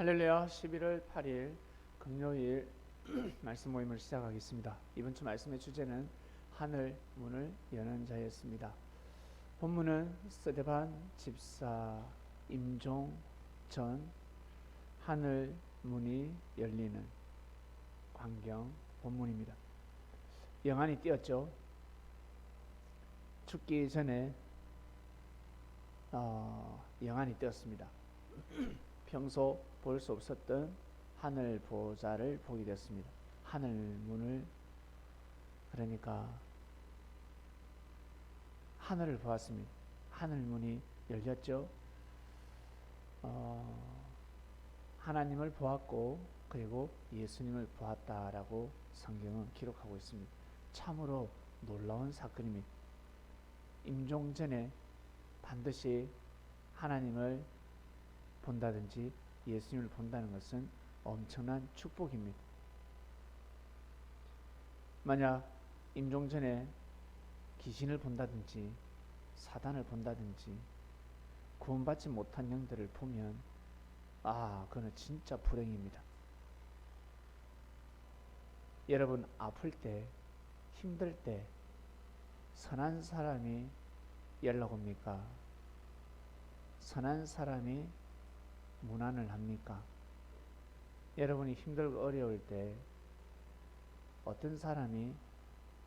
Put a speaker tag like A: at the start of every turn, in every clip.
A: 할렐루야. 11월 8일 금요일 말씀 모임을 시작하겠습니다. 이번 주 말씀의 주제는 하늘 문을 여는 자였습니다. 본문은 스데반 집사 임종 전 하늘 문이 열리는 광경 본문입니다. 영안이 띄었죠. 죽기 전에 영안이 띄었습니다. 평소 볼 수 없었던 하늘 보좌를 보게 됐습니다. 하늘 문을, 그러니까 하늘을 보았습니다. 하늘 문이 열렸죠. 하나님을 보았고 그리고 예수님을 보았다라고 성경은 기록하고 있습니다. 참으로 놀라운 사건입니다. 임종 전에 반드시 하나님을 본다든지 예수님을 본다는 것은 엄청난 축복입니다. 만약 임종 전에 귀신을 본다든지 사단을 본다든지 구원받지 못한 영들을 보면 그거는 진짜 불행입니다. 여러분 아플 때, 힘들 때 선한 사람이 연락 옵니까? 선한 사람이 문안을 합니까? 여러분이 힘들고 어려울 때 어떤 사람이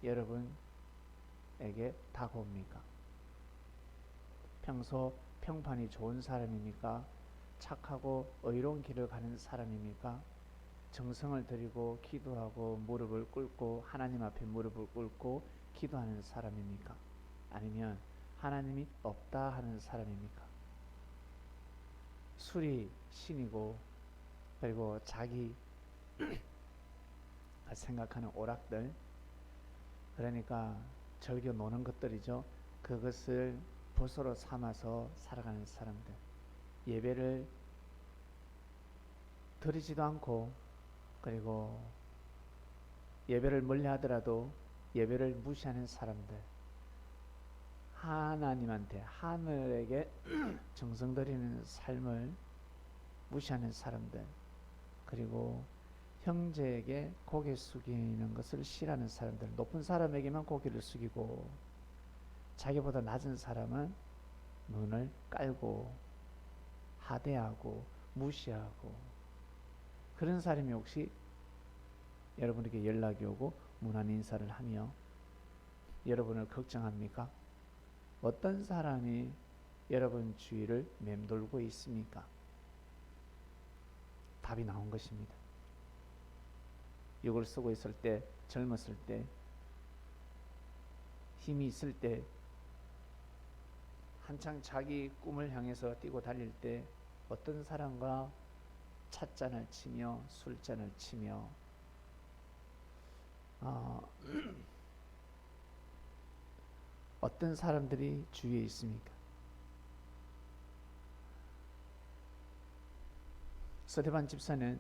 A: 여러분에게 다가옵니까? 평소 평판이 좋은 사람입니까? 착하고 의로운 길을 가는 사람입니까? 정성을 들이고 기도하고 무릎을 꿇고 하나님 앞에 무릎을 꿇고 기도하는 사람입니까? 아니면 하나님이 없다 하는 사람입니까? 술이 신이고 그리고 자기 생각하는 오락들, 그러니까 즐겨 노는 것들이죠. 그것을 보소로 삼아서 살아가는 사람들, 예배를 드리지도 않고 그리고 예배를 멀리 하더라도 예배를 무시하는 사람들, 하나님한테 하늘에게 정성 들이는 삶을 무시하는 사람들, 그리고 형제에게 고개 숙이는 것을 싫어하는 사람들, 높은 사람에게만 고개를 숙이고 자기보다 낮은 사람은 눈을 깔고 하대하고 무시하고, 그런 사람이 혹시 여러분에게 연락이 오고 문안 인사를 하며 여러분을 걱정합니까? 어떤 사람이 여러분 주위를 맴돌고 있습니까? 답이 나온 것입니다. 육을 쓰고 있을 때, 젊었을 때, 힘이 있을 때, 한창 자기 꿈을 향해서 뛰고 달릴 때 어떤 사람과 찻잔을 치며 술잔을 치며 어떤 사람들이 주위에 있습니까? 스데반 집사는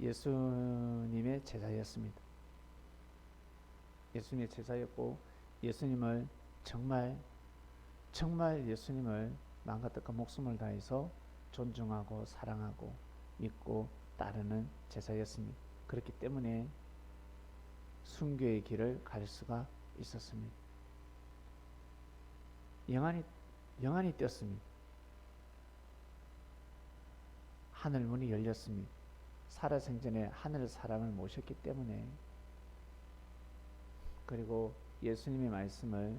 A: 예수님의 제자였습니다. 예수님의 제자였고 예수님을 정말 예수님을 마음과 뜻과 목숨을 다해서 존중하고 사랑하고 믿고 따르는 제자였습니다. 그렇기 때문에 순교의 길을 갈 수가 있었습니다. 영안이 떴습니다. 하늘 문이 열렸습니다. 살아생전에 하늘 사람을 모셨기 때문에, 그리고 예수님의 말씀을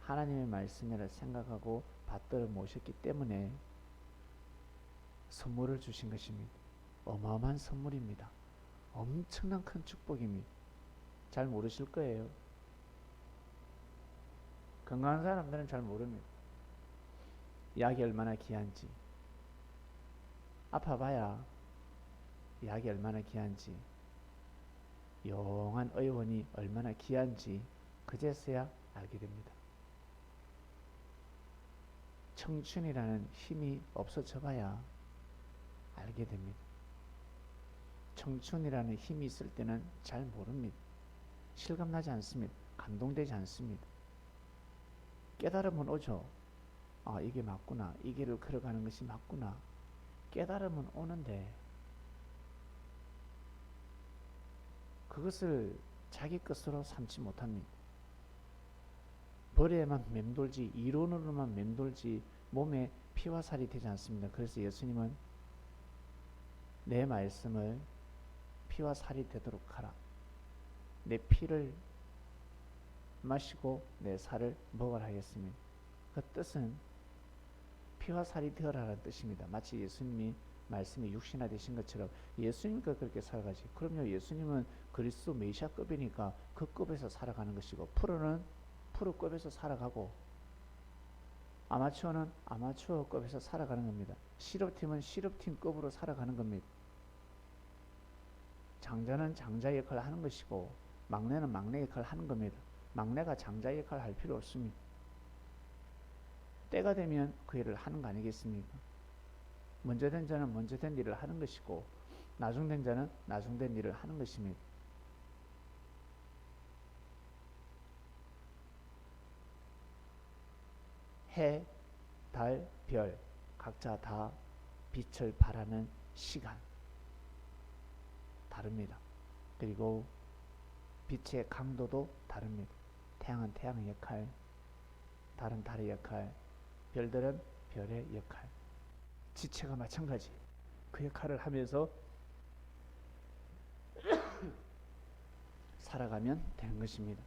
A: 하나님의 말씀이라 생각하고 받들어 모셨기 때문에 선물을 주신 것입니다. 어마어마한 선물입니다. 엄청난 큰 축복입니다. 잘 모르실 거예요. 건강한 사람들은 잘 모릅니다. 약이 얼마나 귀한지, 아파봐야 약이 얼마나 귀한지, 영한 의원이 얼마나 귀한지 그제서야 알게 됩니다. 청춘이라는 힘이 없어져 봐야 알게 됩니다. 청춘이라는 힘이 있을 때는 잘 모릅니다. 실감나지 않습니다. 감동되지 않습니다. 깨달음은 오죠. 이게 맞구나. 이 길을 걸어가는 것이 맞구나. 깨달음은 오는데 그것을 자기 것으로 삼지 못합니다. 벌에만 맴돌지 이론으로만 맴돌지 몸에 피와 살이 되지 않습니다. 그래서 예수님은 내 말씀을 피와 살이 되도록 하라. 내 피를 마시고 내 살을 먹으라 하였습니다. 그 뜻은 피와 살이 되어라라는 뜻입니다. 마치 예수님이 말씀이 육신화 되신 것처럼 예수님과 그렇게 살아가지. 그럼요, 예수님은 그리스도 메시아급이니까 그 급에서 살아가는 것이고, 프로는 프로급에서 살아가고, 아마추어는 아마추어급에서 살아가는 겁니다. 실업팀은 실업팀급으로 살아가는 겁니다. 장자는 장자 역할을 하는 것이고, 막내는 막내 역할을 하는 겁니다. 막내가 장자 역할을 할 필요 없습니다. 때가 되면 그 일을 하는 거 아니겠습니까? 먼저 된 자는 먼저 된 일을 하는 것이고, 나중된 자는 나중된 일을 하는 것입니다. 해, 달, 별 각자 다 빛을 발하는 시간 다릅니다. 그리고 빛의 강도도 다릅니다. 태양은 태양의 역할, 달은 달의 역할, 별들은 별의 역할, 지체가 마찬가지 그 역할을 하면서 살아가면 되는 것입니다.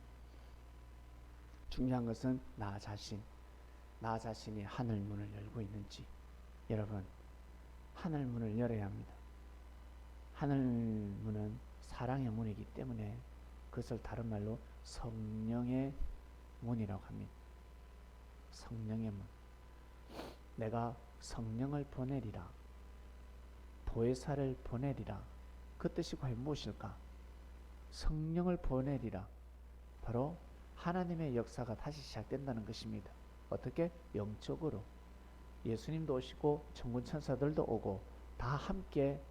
A: 중요한 것은 나 자신이 하늘 문을 열고 있는지. 여러분, 하늘 문을 열어야 합니다. 하늘 문은 사랑의 문이기 때문에 그것을 다른 말로 성령의 문이라고 합니다. 성령의 문. 내가 성령을 보내리라, 보혜사를 보내리라. 그 뜻이 과연 무엇일까? 성령을 보내리라. 바로 하나님의 역사가 다시 시작된다는 것입니다. 어떻게? 영적으로. 예수님도 오시고 천군 천사들도 오고 다 함께,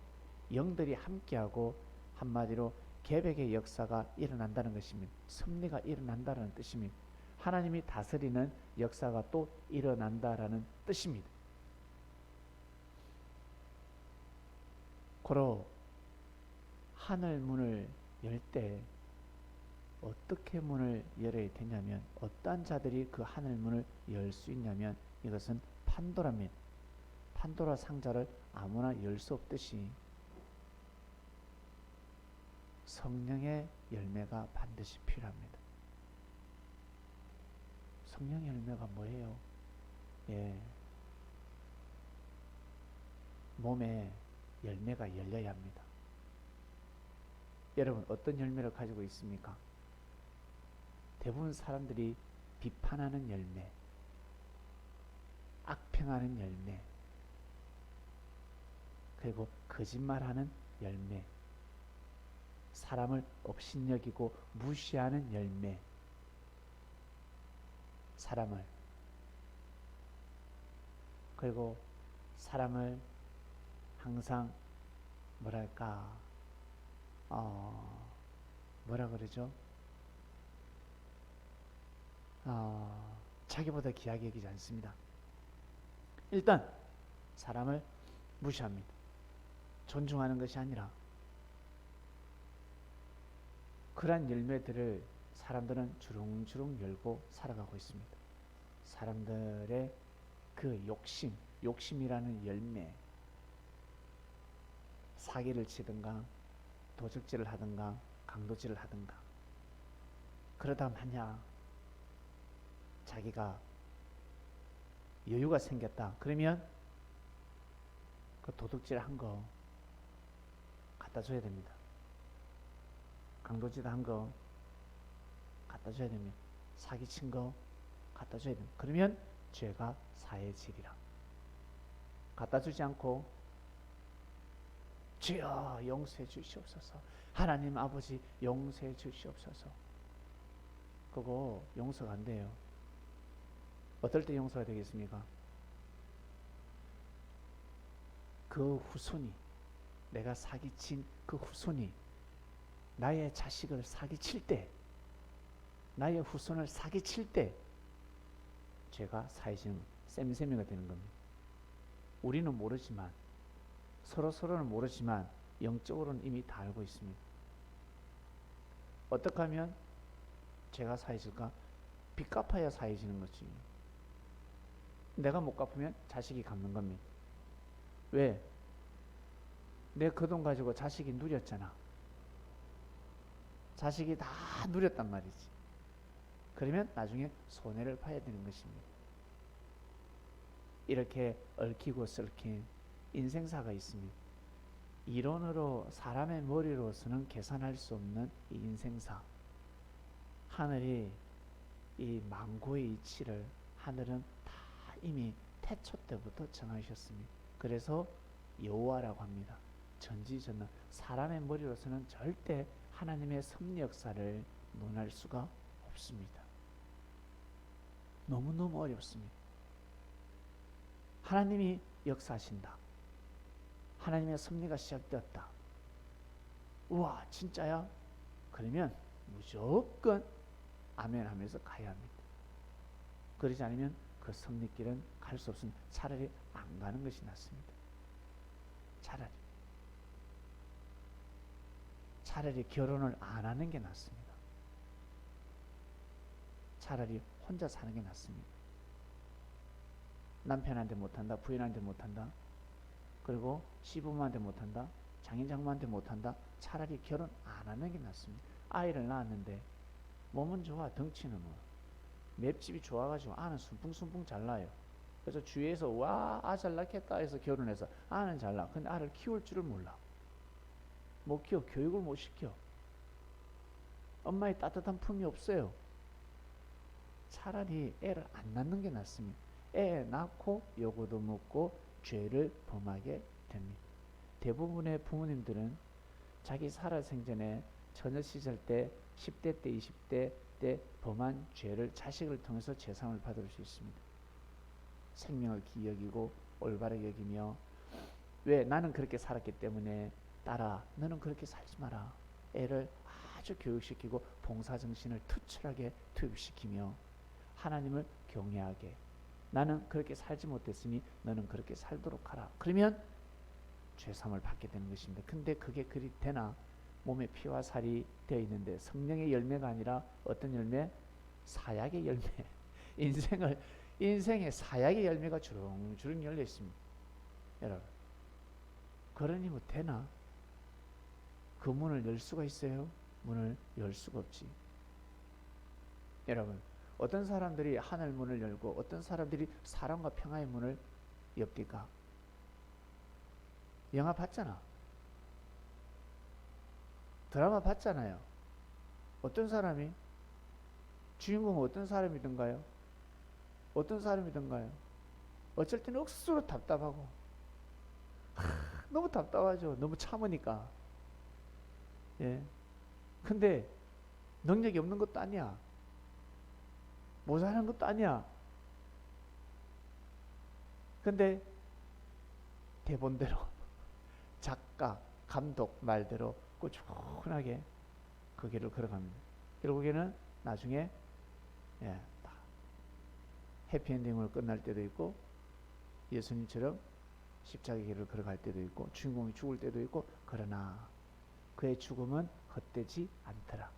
A: 영들이 함께하고, 한마디로 계백의 역사가 일어난다는 것입니다. 섭리가 일어난다는 뜻입니다. 하나님이 다스리는 역사가 또 일어난다라는 뜻입니다. 고로 하늘 문을 열 때 어떻게 문을 열어야 되냐면, 어떠한 자들이 그 하늘 문을 열 수 있냐면, 이것은 판도라입니다. 판도라 상자를 아무나 열 수 없듯이 성령의 열매가 반드시 필요합니다. 성령의 열매가 뭐예요? 몸에 열매가 열려야 합니다. 여러분, 어떤 열매를 가지고 있습니까? 대부분 사람들이 비판하는 열매, 악평하는 열매, 그리고 거짓말하는 열매, 사람을 업신여기고 무시하는 열매, 그리고 사람을 항상 뭐랄까, 뭐라 그러죠? 자기보다 귀하게 여기지 않습니다. 일단 사람을 무시합니다. 존중하는 것이 아니라 그러한 열매들을 사람들은 주렁주렁 열고 살아가고 있습니다. 사람들의 그 욕심이라는 열매, 사기를 치든가 도적질을 하든가 강도질을 하든가, 그러다 마냥 자기가 여유가 생겼다 그러면 그 도둑질 한 거 갖다 줘야 됩니다. 강도질 한 거 갖다 줘야 됩니다. 사기친 거 갖다 줘야 됩니다. 그러면 죄가 사해지리라. 갖다 주지 않고 주여 용서해 주시옵소서, 하나님 아버지 용서해 주시옵소서, 그거 용서가 안 돼요. 어떨 때 용서가 되겠습니까? 그 후손이, 내가 사기친 그 후손이 나의 자식을 사기칠 때, 나의 후손을 사기칠 때 죄가 사해지는 셈셈이가 되는 겁니다. 우리는 모르지만 서로는 모르지만 영적으로는 이미 다 알고 있습니다. 어떻게 하면 죄가 사해질까? 빚 갚아야 사해지는 거지. 내가 못 갚으면 자식이 갚는 겁니다. 왜? 내 그 돈 가지고 자식이 누렸잖아. 자식이 다 누렸단 말이지. 그러면 나중에 손해를 봐야 되는 것입니다. 이렇게 얽히고 썰킨 인생사가 있습니다. 이론으로 사람의 머리로서는 계산할 수 없는 이 인생사. 하늘이 이 망고의 이치를 하늘은 다 이미 태초 때부터 정하셨습니다. 그래서 여호와라고 합니다. 전지전능. 사람의 머리로서는 절대 하나님의 섭리 역사를 논할 수가 없습니다. 너무너무 어렵습니다. 하나님이 역사하신다. 하나님의 섭리가 시작되었다. 우와 진짜야? 그러면 무조건 아멘 하면서 가야 합니다. 그러지 않으면 그 섭리길은 갈 수 없으니 차라리 안 가는 것이 낫습니다. 차라리 결혼을 안 하는 게 낫습니다. 차라리 혼자 사는 게 낫습니다. 남편한테 못한다, 부인한테 못한다, 그리고 시부모한테 못한다, 장인 장모한테 못한다. 차라리 결혼 안 하는 게 낫습니다. 아이를 낳았는데 몸은 좋아, 덩치는 뭐 맵집이 좋아가지고 아는 순풍순풍 잘 나요. 그래서 주위에서 와, 아 잘 낳겠다 해서 결혼해서 아는 잘 나. 근데 아를 키울 줄을 몰라. 못 키워, 교육을 못 시켜. 엄마의 따뜻한 품이 없어요. 차라리 애를 안 낳는 게 낫습니다. 애 낳고 요거도 먹고 죄를 범하게 됩니다. 대부분의 부모님들은 자기 살아생전에 처녀 시절 때 10대 때 20대 때 범한 죄를 자식을 통해서 죄상을 받을 수 있습니다. 생명을 귀히 여기고 올바르게 여기며, 왜? 나는 그렇게 살았기 때문에 딸아 너는 그렇게 살지 마라. 애를 아주 교육시키고 봉사정신을 투철하게 투입시키며 하나님을 경외하게, 나는 그렇게 살지 못했으니 너는 그렇게 살도록 하라. 그러면 죄사함을 받게 되는 것입니다. 근데 그게 그리 되나? 몸에 피와 살이 되어 있는데 성령의 열매가 아니라 어떤 열매? 사약의 열매. 인생의 사약의 열매가 주렁주렁 열려 있습니다. 여러분, 그러니 뭐 되나? 그 문을 열 수가 있어요? 문을 열 수가 없지. 여러분, 어떤 사람들이 하늘 문을 열고 어떤 사람들이 사랑과 평화의 문을 엽니까? 영화 봤잖아. 드라마 봤잖아요. 어떤 사람이, 주인공은 어떤 사람이든가요? 어떤 사람이든가요? 어쩔 때는 억수로 답답하고, 너무 답답하죠. 너무 참으니까. 예. 근데 능력이 없는 것도 아니야. 모자라는 것도 아니야. 근데 대본대로 작가, 감독 말대로 꾸준하게 그 길을 걸어갑니다. 결국에는 나중에 해피엔딩으로 끝날 때도 있고, 예수님처럼 십자가의 길을 걸어갈 때도 있고, 주인공이 죽을 때도 있고, 그러나 그의 죽음은 헛되지 않더라.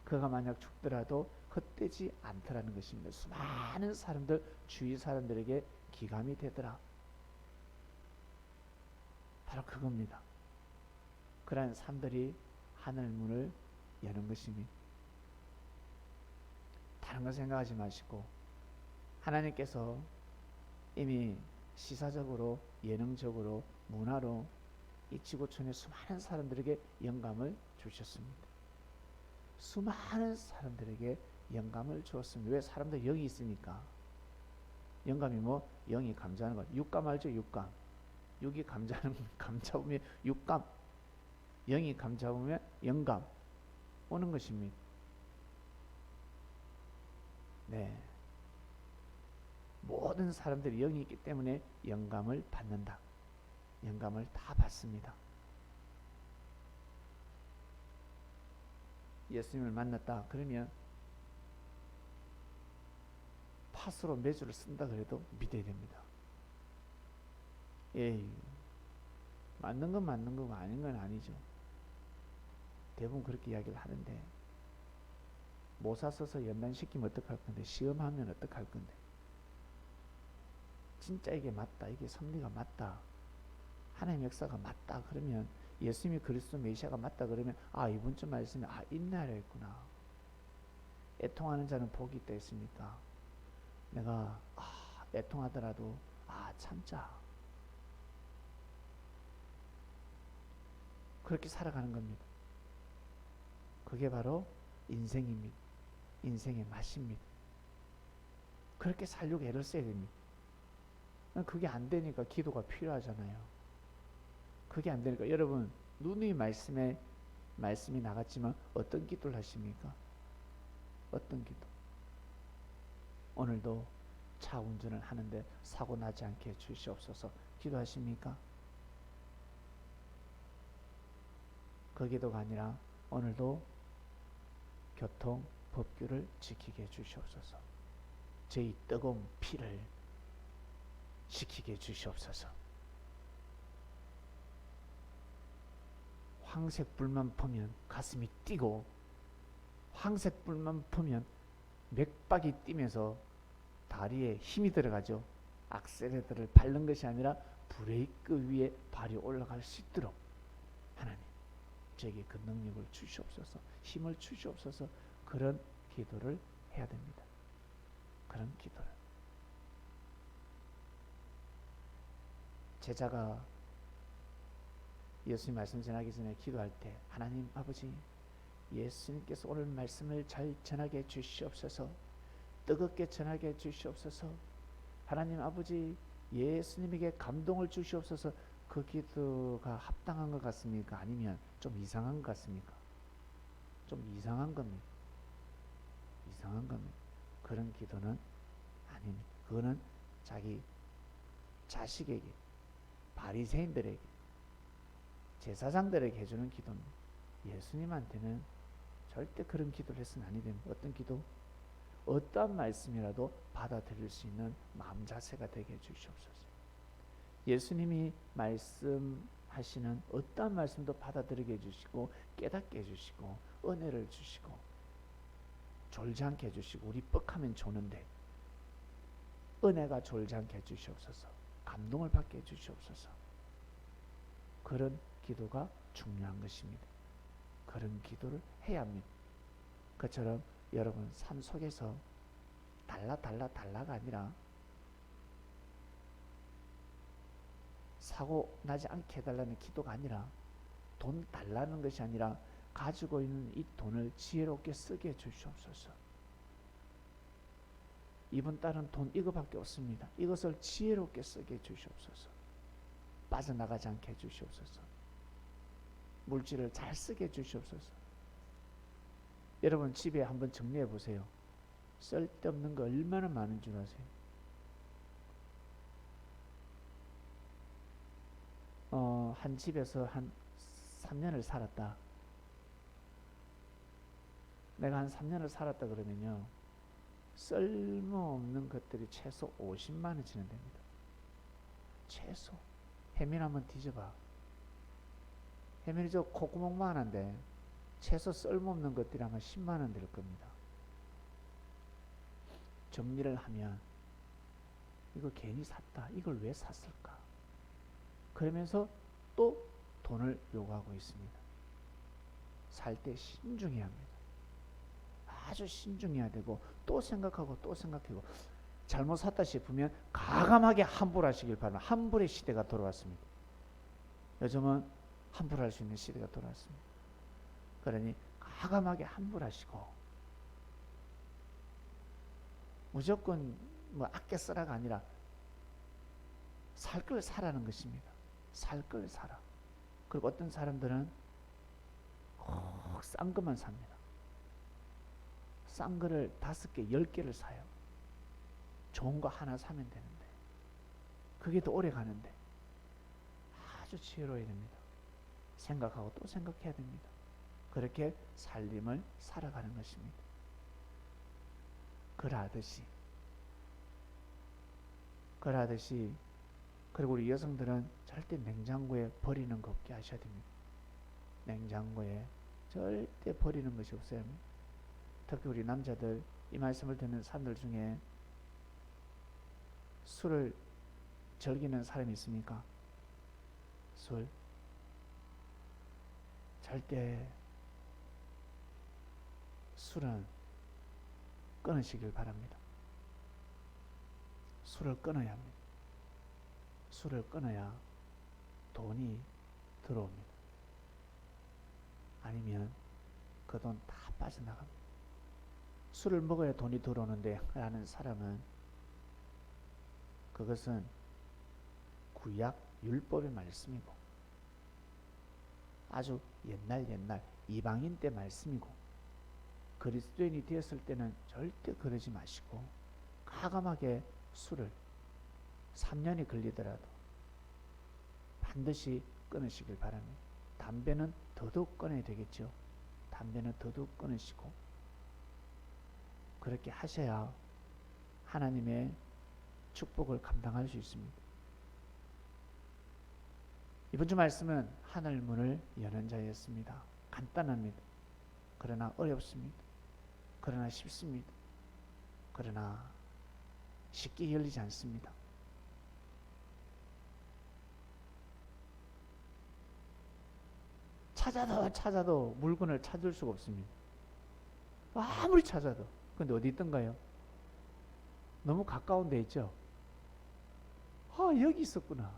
A: 그가 만약 죽더라도 헛되지 않더라는 것입니다. 수많은 사람들, 주위 사람들에게 기감이 되더라. 바로 그겁니다. 그러한 삶들이 하늘 문을 여는 것입니다. 다른 거 생각하지 마시고, 하나님께서 이미 시사적으로, 예능적으로, 문화로 이 지구촌의 수많은 사람들에게 영감을 주셨습니다. 수많은 사람들에게 영감을 주었습니다. 왜? 사람들 영이 있으니까. 영감이 뭐? 영이 감자는 것. 육감 알죠? 육감. 육이 감자는, 감 잡으면 육감. 영이 감 잡으면 영감 오는 것입니다. 네. 모든 사람들이 영이 있기 때문에 영감을 받는다. 영감을 다 받습니다. 예수님을 만났다 그러면 팥으로 매주를 쓴다 그래도 믿어야 됩니다. 에이, 맞는 건 맞는 거고 아닌 건 아니죠. 대부분 그렇게 이야기를 하는데 모사 써서 연단시키면 어떡할 건데, 시험하면 어떡할 건데, 진짜 이게 맞다, 이게 섭리가 맞다, 하나님의 역사가 맞다 그러면, 예수님이 그리스도 메시아가 맞다 그러면, 아, 이분쯤 말씀에 인내하려 했구나, 애통하는 자는 복이 있다 했으니까 내가 애통하더라도 참자, 그렇게 살아가는 겁니다. 그게 바로 인생입니다. 인생의 맛입니다. 그렇게 살려고 애를 써야 됩니다. 그게 안 되니까 기도가 필요하잖아요. 그게 안 되니까 여러분, 누누이 말씀이 나갔지만 어떤 기도를 하십니까? 어떤 기도? 오늘도 차 운전을 하는데 사고 나지 않게 주시옵소서 기도하십니까? 그 기도가 아니라 오늘도 교통 법규를 지키게 해주시옵소서, 저희 뜨거운 피를 지키게 해주시옵소서, 황색 불만 보면 가슴이 뛰고, 황색 불만 보면 맥박이 뛰면서 다리에 힘이 들어가죠. 악셀레터를 밟는 것이 아니라 브레이크 위에 발이 올라갈 수 있도록 하나님 저에게 그 능력을 주시옵소서, 힘을 주시옵소서, 그런 기도를 해야 됩니다. 그런 기도를. 제자가 예수님 말씀 전하기 전에 기도할 때, 하나님 아버지, 예수님께서 오늘 말씀을 잘 전하게 해주시옵소서, 뜨겁게 전하게 해주시옵소서, 하나님 아버지, 예수님에게 감동을 주시옵소서. 그 기도가 합당한 것 같습니까? 아니면 좀 이상한 것 같습니까? 좀 이상한 겁니다. 이상한 겁니다. 그런 기도는 아닙니다. 그거는 자기 자식에게, 바리새인들에게, 제사장들에게 해주는 기도입니다. 예수님한테는 절대 그런 기도를 해서는 아니 됩니다. 어떤 기도? 어떠한 말씀이라도 받아들일 수 있는 마음 자세가 되게 해주시옵소서. 예수님이 말씀하시는 어떠한 말씀도 받아들이게 해주시고, 깨닫게 해주시고, 은혜를 주시고, 졸지 않게 해주시고, 우리 뻑하면 조는데 은혜가 졸지 않게 해주시옵소서, 감동을 받게 해주시옵소서. 그런 기도가 중요한 것입니다. 그런 기도를 해야 합니다. 그처럼 여러분 삶 속에서 달라가 아니라 사고 나지 않게 해달라는 기도가 아니라, 돈 달라는 것이 아니라 가지고 있는 이 돈을 지혜롭게 쓰게 해주시옵소서. 이번 달은 돈 이거밖에 없습니다. 이것을 지혜롭게 쓰게 해주시옵소서. 빠져나가지 않게 해주시옵소서. 물질을 잘 쓰게 해주시옵소서. 여러분 집에 한번 정리해 보세요. 쓸데없는 거 얼마나 많은 줄 아세요? 한 집에서 한 3년을 살았다. 내가 한 3년을 살았다 그러면요, 쓸모없는 것들이 최소 50만 원치는 됩니다. 최소. 해밀 한번 뒤져봐. 해밀이 저 콧구멍만 한데 최소 쓸모없는 것들이 아마 10만 원 될 겁니다. 정리를 하면 이거 괜히 샀다, 이걸 왜 샀을까, 그러면서 또 돈을 요구하고 있습니다. 살 때 신중해야 합니다. 아주 신중해야 되고, 또 생각하고 또 생각하고, 잘못 샀다 싶으면 과감하게 환불하시길 바랍니다. 환불의 시대가 돌아왔습니다. 요즘은 환불할 수 있는 시대가 돌아왔습니다. 그러니 과감하게 환불하시고, 무조건 뭐 아껴 쓰라가 아니라 살 걸 사라는 것입니다. 살 걸 사라. 그리고 어떤 사람들은 꼭 싼 것만 삽니다. 싼 거를 5개, 10개를 사요. 좋은 거 하나 사면 되는데, 그게 더 오래 가는데. 아주 지혜로워야 됩니다. 생각하고 또 생각해야 됩니다. 그렇게 살림을 살아가는 것입니다. 그러하듯이 그리고 우리 여성들은 절대 냉장고에 버리는 거 없게 하셔야 됩니다. 냉장고에 절대 버리는 것이 없어야 합니다. 특히 우리 남자들, 이 말씀을 듣는 사람들 중에 술을 즐기는 사람이 있습니까? 술? 절대 술은 끊으시길 바랍니다. 술을 끊어야 합니다. 술을 끊어야 돈이 들어옵니다. 아니면 그 돈 다 빠져나갑니다. 술을 먹어야 돈이 들어오는데 라는 사람은 그것은 구약 율법의 말씀이고 아주 옛날 이방인 때 말씀이고 그리스도인이 되었을 때는 절대 그러지 마시고 과감하게 술을 3년이 걸리더라도 반드시 끊으시길 바랍니다. 담배는 더더욱 끊어야 되겠죠. 담배는 더더욱 끊으시고 그렇게 하셔야 하나님의 축복을 감당할 수 있습니다. 이번 주 말씀은 하늘 문을 여는 자였습니다. 간단합니다. 그러나 어렵습니다. 그러나 쉽습니다. 그러나 쉽게 열리지 않습니다. 찾아도 물건을 찾을 수가 없습니다. 아무리 찾아도. 근데 어디 있던가요? 너무 가까운 데 있죠? 여기 있었구나.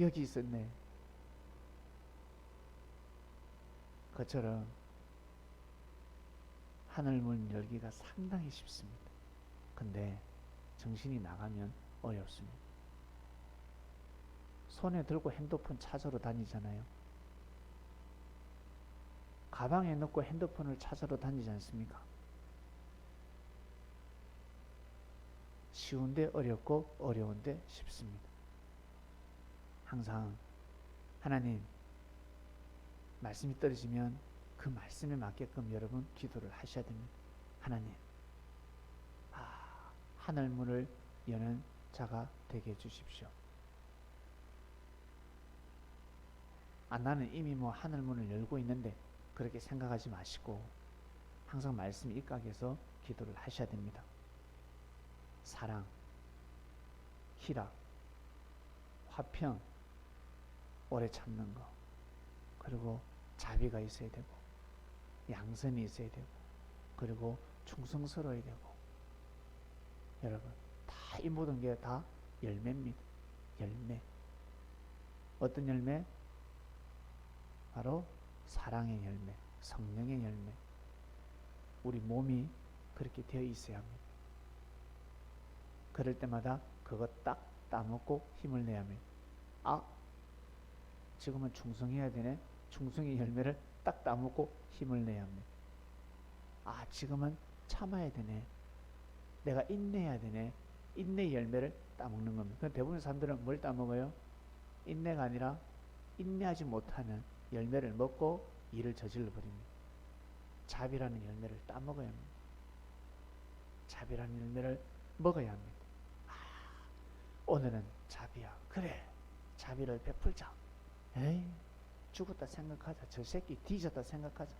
A: 여기 있었네. 그처럼 하늘문 열기가 상당히 쉽습니다. 근데 정신이 나가면 어렵습니다. 손에 들고 핸드폰 찾으러 다니잖아요. 가방에 넣고 핸드폰을 찾으러 다니지 않습니까? 쉬운데 어렵고 어려운데 쉽습니다. 항상 하나님 말씀이 떨어지면 그 말씀에 맞게끔 여러분 기도를 하셔야 됩니다. 하나님, 하늘 문을 여는 자가 되게 해주십시오. 나는 이미 하늘 문을 열고 있는데 그렇게 생각하지 마시고 항상 말씀 입각해서 기도를 하셔야 됩니다. 사랑, 희락, 화평, 오래 참는 거, 그리고 자비가 있어야 되고 양선이 있어야 되고 그리고 충성스러워야 되고 여러분 다 이 모든 게 다 열매입니다. 열매. 어떤 열매? 바로 사랑의 열매, 성령의 열매. 우리 몸이 그렇게 되어 있어야 합니다. 그럴 때마다 그거 딱 따먹고 힘을 내야 합니다. 지금은 충성해야 되네. 충성의 열매를 딱 따먹고 힘을 내야 합니다. 지금은 참아야 되네. 내가 인내해야 되네. 인내의 열매를 따먹는 겁니다. 대부분 사람들은 뭘 따먹어요? 인내가 아니라 인내하지 못하는 열매를 먹고 일을 저질러 버립니다. 자비라는 열매를 따먹어야 합니다. 자비라는 열매를 먹어야 합니다. 오늘은 자비야. 그래, 자비를 베풀자. 에이, 죽었다 생각하자. 저 새끼 뒤졌다 생각하자.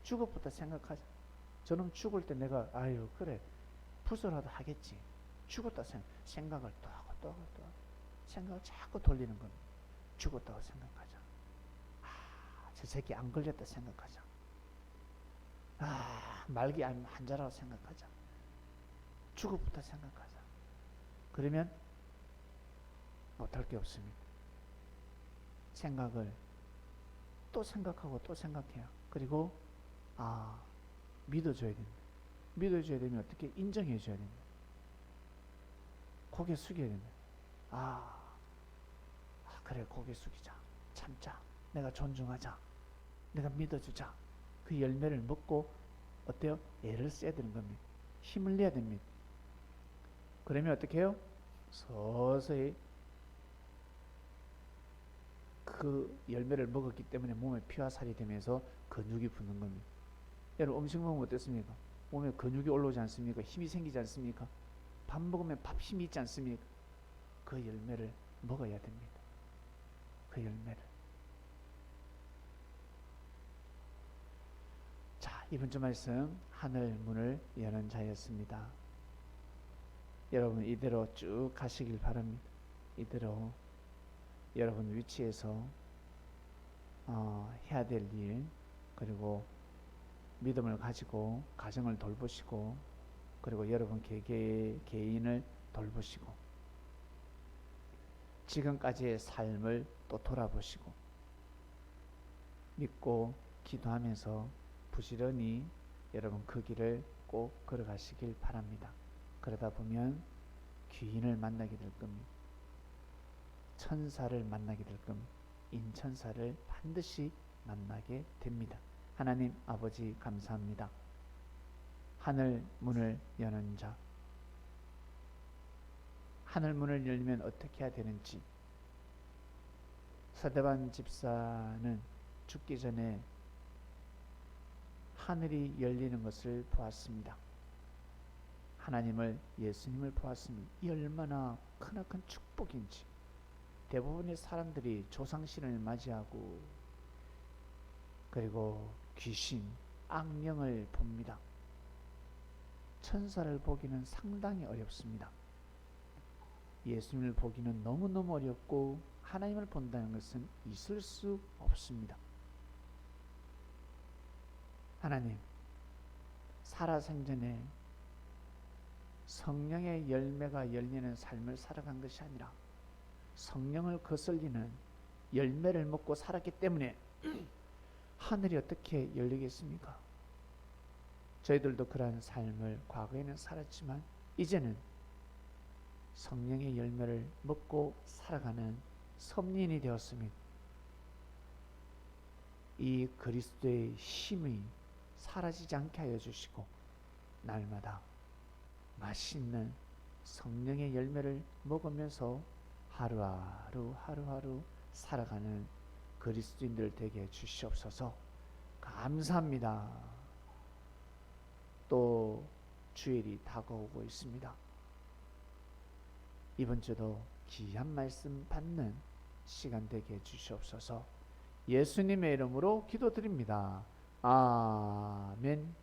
A: 죽었다 생각하자. 저놈 죽을 때 내가 그래 부서라도 하겠지. 죽었다 생각을 또 하고 생각을 자꾸 돌리는 겁니다. 죽었다고 생각하자. 저 새끼 안 걸렸다 생각하자. 말기 한자라고 생각하자. 죽었다 생각하자. 그러면 못할 게 없습니다. 생각을 또 생각하고 또 생각해요. 그리고 믿어줘야 됩니다. 믿어줘야 되면 어떻게 인정해줘야 됩니다. 고개 숙여야 됩니다. 그래, 고개 숙이자. 참자. 내가 존중하자. 내가 믿어주자. 그 열매를 먹고 어때요? 애를 써야 되는 겁니다. 힘을 내야 됩니다. 그러면 어떻게 해요? 서서히 그 열매를 먹었기 때문에 몸에 피와 살이 되면서 근육이 붙는 겁니다. 여러분 음식 먹으면 어떻습니까? 몸에 근육이 올라오지 않습니까? 힘이 생기지 않습니까? 밥 먹으면 밥 힘이 있지 않습니까? 그 열매를 먹어야 됩니다. 그 열매를. 자, 이번 주 말씀 하늘 문을 여는 자였습니다. 여러분 이대로 쭉 가시길 바랍니다. 이대로 여러분 위치에서 해야 될 일, 그리고 믿음을 가지고 가정을 돌보시고, 그리고 여러분 개인을 돌보시고, 지금까지의 삶을 또 돌아보시고, 믿고 기도하면서 부지런히 여러분 그 길을 꼭 걸어가시길 바랍니다. 그러다 보면 귀인을 만나게 될 겁니다. 천사를 만나게 될 겁니다. 인천사를 반드시 만나게 됩니다. 하나님 아버지 감사합니다. 하늘 문을 여는 자, 하늘 문을 열면 어떻게 해야 되는지, 서대반 집사는 죽기 전에 하늘이 열리는 것을 보았습니다. 하나님을, 예수님을 보았습니다. 이 얼마나 크나큰 축복인지. 대부분의 사람들이 조상신을 맞이하고, 그리고 귀신, 악령을 봅니다. 천사를 보기는 상당히 어렵습니다. 예수님을 보기는 너무너무 어렵고, 하나님을 본다는 것은 있을 수 없습니다. 하나님, 살아생전에 성령의 열매가 열리는 삶을 살아간 것이 아니라 성령을 거슬리는 열매를 먹고 살았기 때문에 하늘이 어떻게 열리겠습니까? 저희들도 그러한 삶을 과거에는 살았지만 이제는 성령의 열매를 먹고 살아가는 섭리인이 되었습니다. 이 그리스도의 힘이 사라지지 않게 하여 주시고, 날마다 맛있는 성령의 열매를 먹으면서 하루하루 살아가는 그리스도인들 되게 해 주시옵소서. 감사합니다. 또 주일이 다가오고 있습니다. 이번 주도 귀한 말씀 받는 시간 되게 해 주시옵소서. 예수님의 이름으로 기도드립니다. 아멘.